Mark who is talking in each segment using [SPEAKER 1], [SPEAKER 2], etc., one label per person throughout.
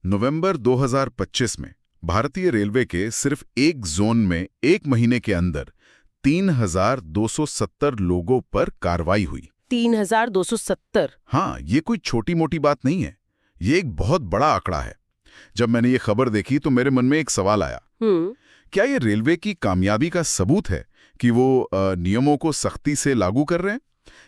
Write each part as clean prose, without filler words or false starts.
[SPEAKER 1] नवंबर 2025 में भारतीय रेलवे के सिर्फ एक जोन में एक महीने के अंदर 3,270 लोगों पर कार्रवाई हुई।
[SPEAKER 2] 3,270?
[SPEAKER 1] हाँ, ये कोई छोटी मोटी बात नहीं है, ये एक बहुत बड़ा आंकड़ा है। जब मैंने ये खबर देखी तो मेरे मन में एक सवाल आया, क्या ये रेलवे की कामयाबी का सबूत है कि वो नियमों को सख्ती से लागू कर रहे हैं,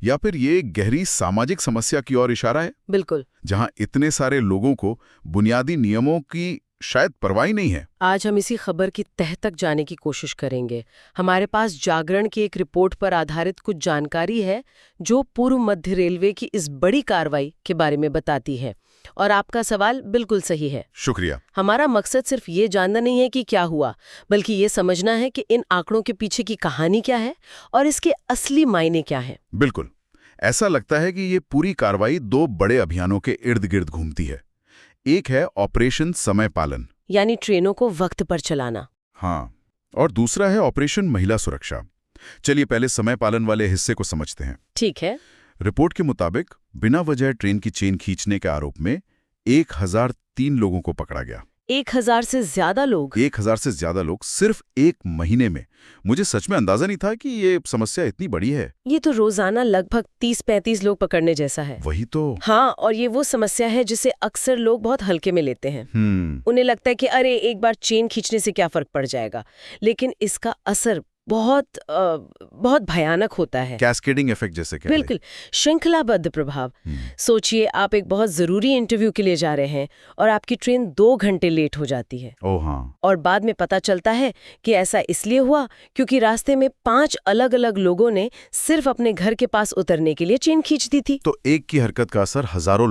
[SPEAKER 1] या फिर ये एक गहरी सामाजिक समस्या की ओर इशारा है?
[SPEAKER 2] बिल्कुल।
[SPEAKER 1] जहां इतने सारे लोगों को बुनियादी नियमों की शायद परवाह ही नहीं है।
[SPEAKER 2] आज हम इसी खबर की तह तक जाने की कोशिश करेंगे। हमारे पास जागरण की एक रिपोर्ट पर आधारित कुछ जानकारी है जो पूर्व मध्य रेलवे की इस बड़ी कार्रवाई के बारे में बताती है। और आपका सवाल बिल्कुल सही है।
[SPEAKER 1] शुक्रिया।
[SPEAKER 2] हमारा मकसद सिर्फ ये जानना नहीं है कि क्या हुआ, बल्कि ये समझना है कि इन आंकड़ों के पीछे की कहानी क्या है और इसके असली मायने क्या है।
[SPEAKER 1] बिल्कुल। ऐसा लगता है कि ये पूरी कार्रवाई दो बड़े अभियानों के इर्द गिर्द घूमती है। एक है ऑपरेशन समय पालन,
[SPEAKER 2] यानी ट्रेनों को वक्त पर चलाना।
[SPEAKER 1] हाँ, और दूसरा है ऑपरेशन महिला सुरक्षा। चलिए पहले समय पालन वाले हिस्से को समझते हैं।
[SPEAKER 2] ठीक है।
[SPEAKER 1] रिपोर्ट के मुताबिक बिना वजह ट्रेन की चेन खींचने के आरोप में 1003 लोगों को पकड़ा गया।
[SPEAKER 2] 1000 से ज्यादा लोग?
[SPEAKER 1] 1000 से ज्यादा लोग सिर्फ एक महीने में। मुझे सच में अंदाजा नहीं था कि ये समस्या इतनी बड़ी है।
[SPEAKER 2] ये तो रोजाना लगभग 30-35 लोग पकड़ने जैसा है।
[SPEAKER 1] वही तो।
[SPEAKER 2] हाँ, और ये वो समस्या है जिसे अक्सर लोग बहुत हल्के में लेते हैं। उन्हें लगता है कि अरे एक बार चेन खींचने से क्या फर्क पड़ जाएगा, लेकिन इसका असर बहुत भयानक होता है।
[SPEAKER 1] कैस्केडिंग इफेक्ट जैसे क्या?
[SPEAKER 2] बिल्कुल, श्रृंखलाबद्ध प्रभाव। सोचिए, आप एक बहुत जरूरी इंटरव्यू के लिए जा रहे हैं और आपकी ट्रेन 2 घंटे लेट हो जाती है।
[SPEAKER 1] ओह हाँ।
[SPEAKER 2] और बाद में पता चलता है कि ऐसा इसलिए हुआ क्योंकि रास्ते में 5 अलग-अलग लोगों ने सिर्फ अपने घर के पास उतरने के लिए चेन खींच दी थी।
[SPEAKER 1] तो एक की हरकत का असर
[SPEAKER 2] हजारों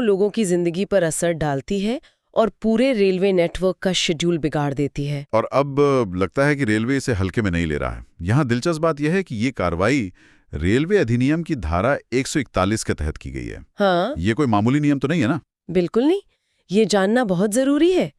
[SPEAKER 2] लोगों की जिंदगी पर असर डालती है और पूरे रेलवे नेटवर्क का शेड्यूल बिगाड़ देती है।
[SPEAKER 1] और अब लगता है कि रेलवे इसे हल्के में नहीं ले रहा है। यहाँ दिलचस्प बात यह है कि ये कार्रवाई रेलवे अधिनियम की धारा 141 के तहत की गई है।
[SPEAKER 2] हाँ,
[SPEAKER 1] ये कोई मामूली नियम तो नहीं है ना?
[SPEAKER 2] बिल्कुल नहीं। ये जानना बहुत जरूरी है।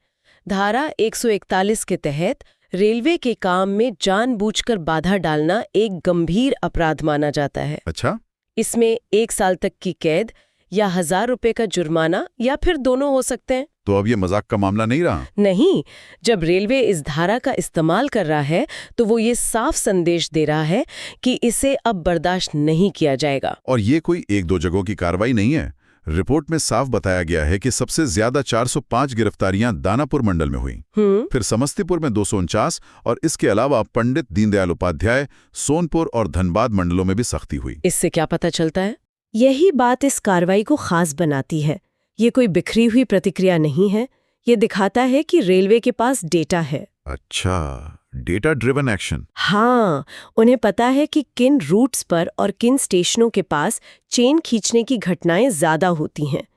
[SPEAKER 2] धारा 141 के तहत रेलवे के काम में जानबूझकर बाधा डालना एक गंभीर अपराध माना जाता है।
[SPEAKER 1] अच्छा।
[SPEAKER 2] इसमें 1 साल तक की कैद या 1000 रुपए का जुर्माना या फिर दोनों हो सकते हैं।
[SPEAKER 1] तो अब ये मजाक का मामला नहीं रहा?
[SPEAKER 2] नहीं, जब रेलवे इस धारा का इस्तेमाल कर रहा है तो वो ये साफ संदेश दे रहा है कि इसे अब बर्दाश्त नहीं किया जाएगा।
[SPEAKER 1] और ये कोई 1-2 जगहों की कार्रवाई नहीं है। रिपोर्ट में साफ बताया गया है कि सबसे ज्यादा 405 गिरफ्तारियां दानापुर मंडल में हुई, फिर समस्तीपुर में 249 और इसके अलावा पंडित दीनदयाल उपाध्याय, सोनपुर और धनबाद मंडलों में भी सख्ती हुई।
[SPEAKER 2] इससे क्या पता चलता है? यही बात इस कार्रवाई को खास बनाती है। ये कोई बिखरी हुई प्रतिक्रिया नहीं है। ये दिखाता है कि रेलवे के पास डेटा है।
[SPEAKER 1] अच्छा, डेटा ड्रिवन एक्शन।
[SPEAKER 2] हाँ, उन्हें पता है कि किन रूट्स पर और किन स्टेशनों के पास चेन खींचने की घटनाएं ज्यादा होती हैं।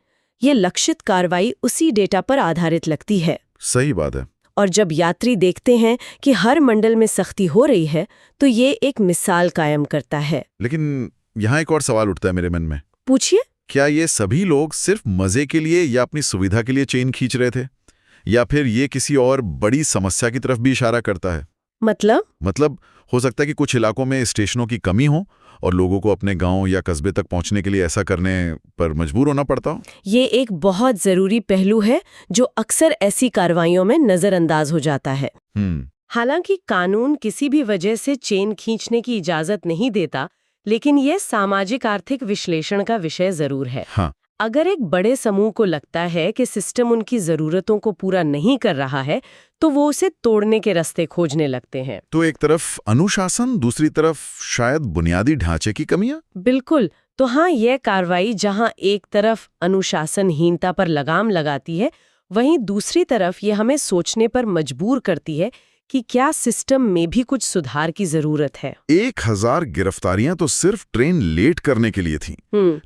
[SPEAKER 2] ये लक्षित कार्रवाई उसी डेटा पर आधारित लगती है।
[SPEAKER 1] सही बात है।
[SPEAKER 2] और जब यात्री देखते हैं कि हर मंडल में सख्ती हो रही है तो ये एक मिसाल कायम करता है।
[SPEAKER 1] लेकिन यहाँ एक और सवाल उठता है मेरे मन में।
[SPEAKER 2] पूछिए।
[SPEAKER 1] क्या ये सभी लोग सिर्फ मजे के लिए या अपनी सुविधा के लिए चेन खींच रहे थे, या फिर ये किसी और बड़ी समस्या की तरफ भी इशारा करता है? मतलब हो सकता है कि कुछ इलाकों में स्टेशनों की कमी हो और लोगों को अपने गांव या कस्बे तक पहुंचने के लिए ऐसा करने पर मजबूर होना पड़ता हो।
[SPEAKER 2] ये एक बहुत जरूरी पहलू है जो अक्सर ऐसी कार्रवाइयों में नजरअंदाज हो जाता है। हालांकि कानून किसी भी वजह से चेन खींचने की इजाजत नहीं देता, लेकिन यह सामाजिक आर्थिक विश्लेषण का विषय जरूर है।
[SPEAKER 1] हाँ।
[SPEAKER 2] अगर एक बड़े समूह को लगता है कि सिस्टम उनकी जरूरतों को पूरा नहीं कर रहा है तो वो उसे तोड़ने के रास्ते खोजने लगते हैं।
[SPEAKER 1] तो एक तरफ अनुशासन, दूसरी तरफ शायद बुनियादी ढांचे की कमियां।
[SPEAKER 2] बिल्कुल। तो हाँ, यह कार्रवाई जहां एक तरफ अनुशासनहीनता पर लगाम लगाती है, वहीं दूसरी तरफ ये हमें सोचने पर मजबूर करती है कि क्या सिस्टम में भी कुछ सुधार की जरूरत है।
[SPEAKER 1] 1000 गिरफ्तारियां तो सिर्फ ट्रेन लेट करने के लिए थीं,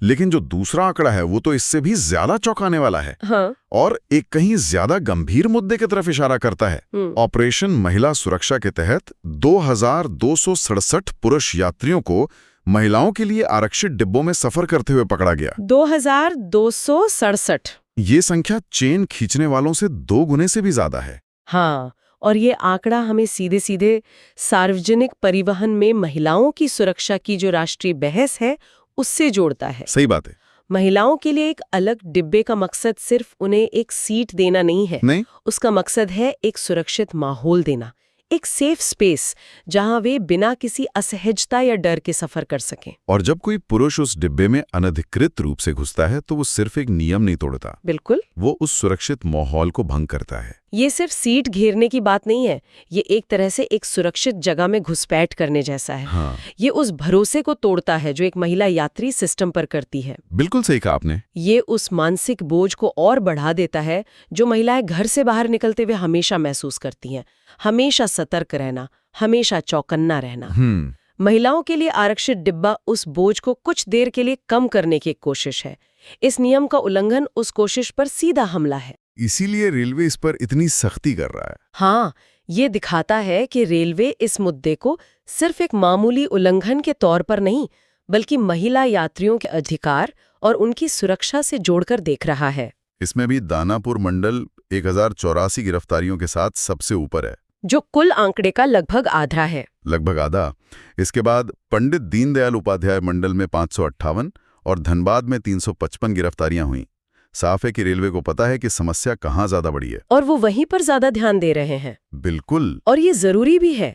[SPEAKER 1] लेकिन जो दूसरा आंकड़ा है वो तो इससे भी ज्यादा चौंकाने वाला है।
[SPEAKER 2] हाँ।
[SPEAKER 1] और एक कहीं ज्यादा गंभीर मुद्दे की तरफ इशारा करता है। ऑपरेशन महिला सुरक्षा के तहत 2267 पुरुष यात्रियों को महिलाओं के लिए आरक्षित डिब्बों में सफर करते हुए पकड़ा गया।
[SPEAKER 2] 2267।
[SPEAKER 1] ये संख्या चेन खींचने वालों से 2 गुने से भी ज्यादा है।
[SPEAKER 2] हाँ, और ये आंकड़ा हमें सीधे सीधे सार्वजनिक परिवहन में महिलाओं की सुरक्षा की जो राष्ट्रीय बहस है उससे जोड़ता है।
[SPEAKER 1] सही बात है।
[SPEAKER 2] महिलाओं के लिए एक अलग डिब्बे का मकसद सिर्फ उन्हें एक सीट देना नहीं है।
[SPEAKER 1] नहीं,
[SPEAKER 2] उसका मकसद है एक सुरक्षित माहौल देना, एक सेफ स्पेस जहां वे बिना किसी असहजता या डर के सफर कर सकें।
[SPEAKER 1] और जब कोई पुरुष उस डिब्बे में अनधिकृत रूप से घुसता है तो वो सिर्फ एक नियम नहीं तोड़ता,
[SPEAKER 2] बिल्कुल,
[SPEAKER 1] वो उस सुरक्षित माहौल को भंग करता है।
[SPEAKER 2] ये सिर्फ सीट घेरने की बात नहीं है, ये एक तरह से एक सुरक्षित जगह में घुसपैठ करने जैसा है।
[SPEAKER 1] हाँ,
[SPEAKER 2] ये उस भरोसे को तोड़ता है जो एक महिला यात्री सिस्टम पर करती है।
[SPEAKER 1] बिल्कुल सही कहा आपने।
[SPEAKER 2] ये उस मानसिक बोझ को और बढ़ा देता है जो महिलाएं घर से बाहर निकलते हुए हमेशा महसूस करती हैं। हमेशा सतर्क रहना, हमेशा चौकन्ना रहना। महिलाओं के लिए आरक्षित डिब्बा उस बोझ को कुछ देर के लिए कम करने की एक कोशिश है। इस नियम का उल्लंघन उस कोशिश पर सीधा हमला है।
[SPEAKER 1] इसीलिए रेलवे इस पर इतनी सख्ती कर रहा है।
[SPEAKER 2] हाँ, ये दिखाता है कि रेलवे इस मुद्दे को सिर्फ एक मामूली उल्लंघन के तौर पर नहीं, बल्कि महिला यात्रियों के अधिकार और उनकी सुरक्षा से जोड़कर देख रहा है।
[SPEAKER 1] इसमें भी दानापुर मंडल 1084 गिरफ्तारियों के साथ सबसे ऊपर है,
[SPEAKER 2] जो कुल आंकड़े का लगभग आधा है।
[SPEAKER 1] लगभग आधा। इसके बाद पंडित दीनदयाल उपाध्याय मंडल में 558 और धनबाद में 355 गिरफ्तारियां हुई। साफ है कि रेलवे को पता है कि समस्या कहाँ ज्यादा बड़ी है
[SPEAKER 2] और वो वहीं पर ज्यादा ध्यान दे रहे हैं।
[SPEAKER 1] बिल्कुल।
[SPEAKER 2] और ये जरूरी भी है।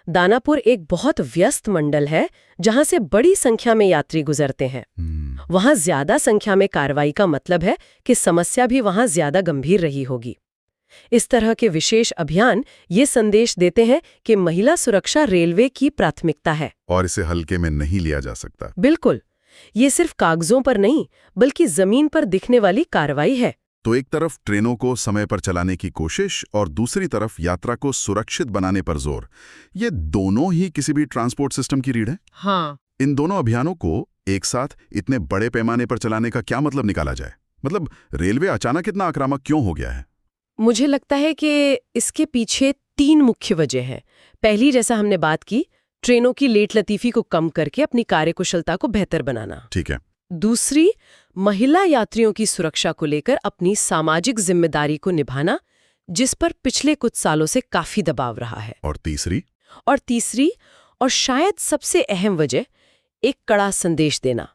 [SPEAKER 2] दानापुर एक बहुत व्यस्त मंडल है जहां से बड़ी संख्या में यात्री गुजरते हैं। वहां ज्यादा संख्या में कार्रवाई का मतलब है कि समस्या भी वहां ज्यादा गंभीर रही होगी। इस तरह के विशेष अभियान ये संदेश देते हैं कि महिला सुरक्षा रेलवे की प्राथमिकता है
[SPEAKER 1] और इसे हल्के में नहीं लिया जा सकता।
[SPEAKER 2] बिल्कुल, ये सिर्फ कागजों पर नहीं बल्कि जमीन पर दिखने वाली कार्रवाई है।
[SPEAKER 1] तो एक तरफ ट्रेनों को समय पर चलाने की कोशिश और दूसरी तरफ यात्रा को सुरक्षित बनाने पर जोर, ये दोनों ही किसी भी ट्रांसपोर्ट सिस्टम की रीढ़ है।
[SPEAKER 2] हाँ।
[SPEAKER 1] इन दोनों अभियानों को एक साथ इतने बड़े पैमाने पर चलाने का क्या मतलब निकाला जाए? मतलब रेलवे अचानक इतना आक्रामक क्यों हो गया है?
[SPEAKER 2] मुझे लगता है कि इसके पीछे 3 मुख्य वजह हैं। पहली, जैसा हमने बात की, ट्रेनों की लेट लतीफी को कम करके अपनी कार्यकुशलता को बेहतर बनाना।
[SPEAKER 1] ठीक है।
[SPEAKER 2] दूसरी, महिला यात्रियों की सुरक्षा को लेकर अपनी सामाजिक जिम्मेदारी को निभाना, जिस पर पिछले कुछ सालों से काफी दबाव रहा है।
[SPEAKER 1] और
[SPEAKER 2] तीसरी और शायद सबसे अहम वजह, एक कड़ा संदेश देना,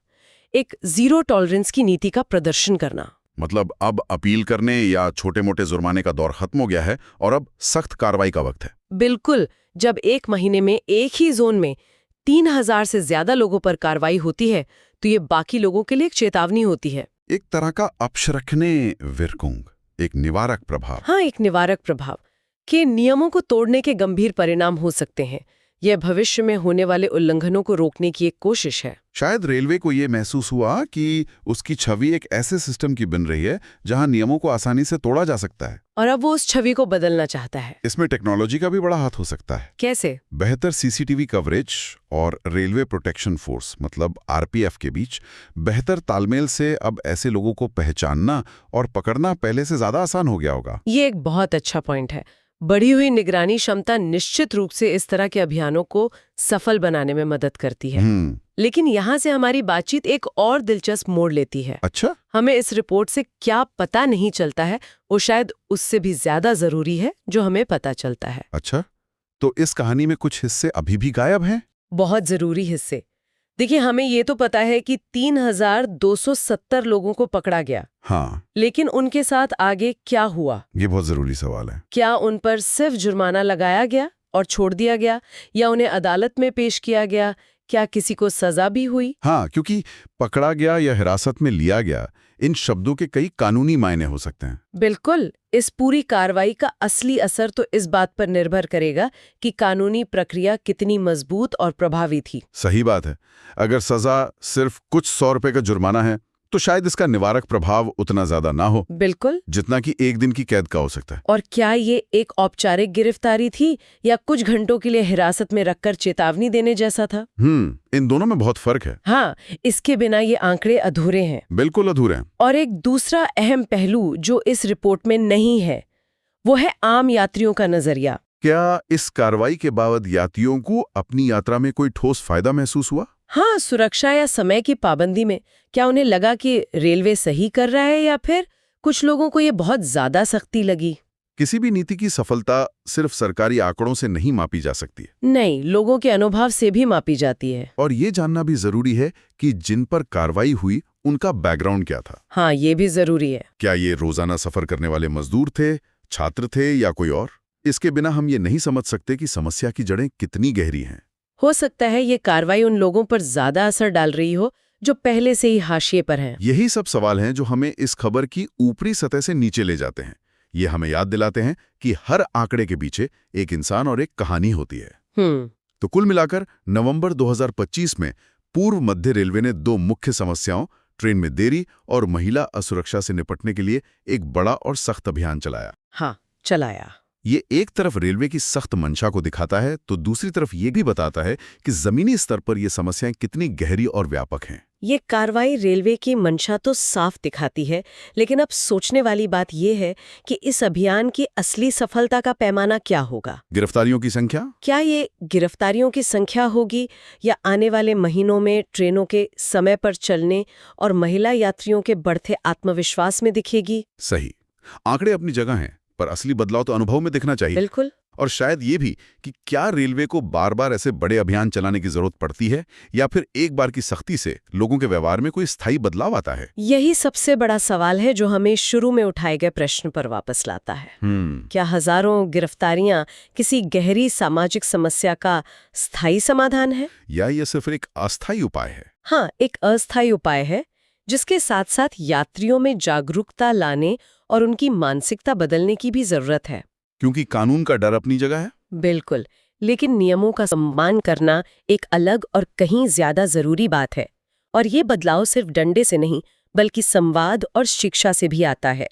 [SPEAKER 2] एक जीरो टॉलरेंस की नीति का प्रदर्शन करना।
[SPEAKER 1] मतलब अब अपील करने या छोटे मोटे जुर्माने का दौर खत्म हो गया है और अब सख्त कार्रवाई का वक्त है।
[SPEAKER 2] बिल्कुल। जब एक महीने में एक ही जोन में 3000 से ज्यादा लोगों पर कार्रवाई होती है तो ये बाकी लोगों के लिए एक चेतावनी होती है।
[SPEAKER 1] एक तरह का अपशरखने विरकुंग, एक निवारक प्रभाव।
[SPEAKER 2] हाँ, एक निवारक प्रभाव के नियमों को तोड़ने के गंभीर परिणाम हो सकते हैं। यह भविष्य में होने वाले उल्लंघनों को रोकने की एक कोशिश है।
[SPEAKER 1] शायद रेलवे को ये महसूस हुआ कि उसकी छवि एक ऐसे सिस्टम की बन रही है जहां नियमों को आसानी से तोड़ा जा सकता है,
[SPEAKER 2] और अब वो उस छवि को बदलना चाहता है।
[SPEAKER 1] इसमें टेक्नोलॉजी का भी बड़ा हाथ हो सकता है।
[SPEAKER 2] कैसे?
[SPEAKER 1] बेहतर सीसीटीवी कवरेज और रेलवे प्रोटेक्शन फोर्स मतलब आरपीएफ के बीच बेहतर तालमेल से अब ऐसे लोगों को पहचानना और पकड़ना पहले से ज्यादा आसान हो गया होगा।
[SPEAKER 2] ये एक बहुत अच्छा पॉइंट है। बढ़ी हुई निगरानी क्षमता निश्चित रूप से इस तरह के अभियानों को सफल बनाने में मदद करती है। लेकिन यहाँ से हमारी बातचीत एक और दिलचस्प मोड़ लेती है।
[SPEAKER 1] अच्छा?
[SPEAKER 2] हमें इस रिपोर्ट से क्या पता नहीं चलता है, वो शायद उससे भी ज्यादा जरूरी है जो हमें पता चलता है।
[SPEAKER 1] अच्छा, तो इस कहानी में कुछ हिस्से अभी भी गायब हैं?
[SPEAKER 2] बहुत जरूरी हिस्से। देखिए, हमें ये तो पता है कि 3270 लोगों को पकड़ा गया।
[SPEAKER 1] हाँ।
[SPEAKER 2] लेकिन उनके साथ आगे क्या हुआ?
[SPEAKER 1] ये बहुत जरूरी सवाल है।
[SPEAKER 2] क्या उन पर सिर्फ जुर्माना लगाया गया और छोड़ दिया गया, या उन्हें अदालत में पेश किया गया? क्या किसी को सजा भी हुई?
[SPEAKER 1] हाँ, क्योंकि पकड़ा गया या हिरासत में लिया गया, इन शब्दों के कई कानूनी मायने हो सकते हैं।
[SPEAKER 2] बिल्कुल। इस पूरी कार्रवाई का असली असर तो इस बात पर निर्भर करेगा कि कानूनी प्रक्रिया कितनी मजबूत और प्रभावी थी।
[SPEAKER 1] सही बात है। अगर सजा सिर्फ कुछ 100 रुपए का जुर्माना है तो शायद इसका निवारक प्रभाव उतना ज्यादा ना हो,
[SPEAKER 2] बिल्कुल,
[SPEAKER 1] जितना कि 1 दिन की कैद का हो सकता है।
[SPEAKER 2] और क्या ये एक औपचारिक गिरफ्तारी थी या कुछ घंटों के लिए हिरासत में रखकर चेतावनी देने जैसा था?
[SPEAKER 1] इन दोनों में बहुत फर्क है।
[SPEAKER 2] हाँ, इसके बिना ये आंकड़े अधूरे हैं।
[SPEAKER 1] बिल्कुल अधूरे हैं।
[SPEAKER 2] और एक दूसरा अहम पहलू जो इस रिपोर्ट में नहीं है, वो है आम यात्रियों का नजरिया।
[SPEAKER 1] क्या इस कार्रवाई के बाद यात्रियों को अपनी यात्रा में कोई ठोस फायदा महसूस हुआ?
[SPEAKER 2] हाँ, सुरक्षा या समय की पाबंदी में क्या उन्हें लगा कि रेलवे सही कर रहा है, या फिर कुछ लोगों को ये बहुत ज्यादा सख्ती लगी?
[SPEAKER 1] किसी भी नीति की सफलता सिर्फ सरकारी आंकड़ों से नहीं मापी जा सकती है।
[SPEAKER 2] नहीं, लोगों के अनुभव से भी मापी जाती है।
[SPEAKER 1] और ये जानना भी जरूरी है कि जिन पर कार्रवाई हुई उनका बैकग्राउंड क्या था?
[SPEAKER 2] हाँ, ये भी जरूरी है।
[SPEAKER 1] क्या ये रोजाना सफर करने वाले मजदूर थे, छात्र थे या कोई और? इसके बिना हम ये नहीं समझ सकते कि समस्या की जड़ें कितनी गहरी हैं।
[SPEAKER 2] हो सकता है ये कार्रवाई उन लोगों पर ज्यादा असर डाल रही हो जो पहले से ही हाशिए पर हैं।
[SPEAKER 1] यही सब सवाल हैं जो हमें इस खबर की ऊपरी सतह से नीचे ले जाते हैं। ये हमें याद दिलाते हैं कि हर आंकड़े के पीछे एक इंसान और एक कहानी होती है। तो कुल मिलाकर नवंबर 2025 में पूर्व मध्य रेलवे ने 2 मुख्य समस्याओं, ट्रेन में देरी और महिला असुरक्षा से निपटने के लिए एक बड़ा और सख्त अभियान चलाया।
[SPEAKER 2] हाँ, चलाया।
[SPEAKER 1] ये एक तरफ रेलवे की सख्त मंशा को दिखाता है तो दूसरी तरफ ये भी बताता है कि जमीनी स्तर पर ये समस्याएं कितनी गहरी और व्यापक हैं।
[SPEAKER 2] ये कार्रवाई रेलवे की मंशा तो साफ दिखाती है, लेकिन अब सोचने वाली बात यह है कि इस अभियान की असली सफलता का पैमाना क्या होगा?
[SPEAKER 1] गिरफ्तारियों की संख्या?
[SPEAKER 2] क्या ये गिरफ्तारियों की संख्या होगी या आने वाले महीनों में ट्रेनों के समय पर चलने और महिला यात्रियों के बढ़ते आत्मविश्वास में दिखेगी?
[SPEAKER 1] सही। आंकड़े अपनी जगह हैं, पर असली बदलाव तो अनुभव में दिखना चाहिए।
[SPEAKER 2] बिल्कुल।
[SPEAKER 1] और शायद ये भी कि क्या रेलवे को बार बार ऐसे बड़े अभियान चलाने की जरूरत पड़ती है या फिर एक बार की सख्ती से लोगों के व्यवहार में कोई स्थायी बदलाव आता है?
[SPEAKER 2] यही सबसे बड़ा सवाल है जो हमें शुरू में उठाए गए प्रश्न पर वापस लाता है। क्या हजारों गिरफ्तारियां किसी गहरी सामाजिक समस्या का स्थायी समाधान है
[SPEAKER 1] या ये सिर्फ एक अस्थायी उपाय है?
[SPEAKER 2] हाँ, एक अस्थायी उपाय है जिसके साथ साथ यात्रियों में जागरूकता लाने और उनकी मानसिकता बदलने की भी जरूरत है।
[SPEAKER 1] क्योंकि कानून का डर अपनी जगह है।
[SPEAKER 2] बिल्कुल, लेकिन नियमों का सम्मान करना एक अलग और कहीं ज्यादा जरूरी बात है। और ये बदलाव सिर्फ डंडे से नहीं, बल्कि संवाद और शिक्षा से भी आता है।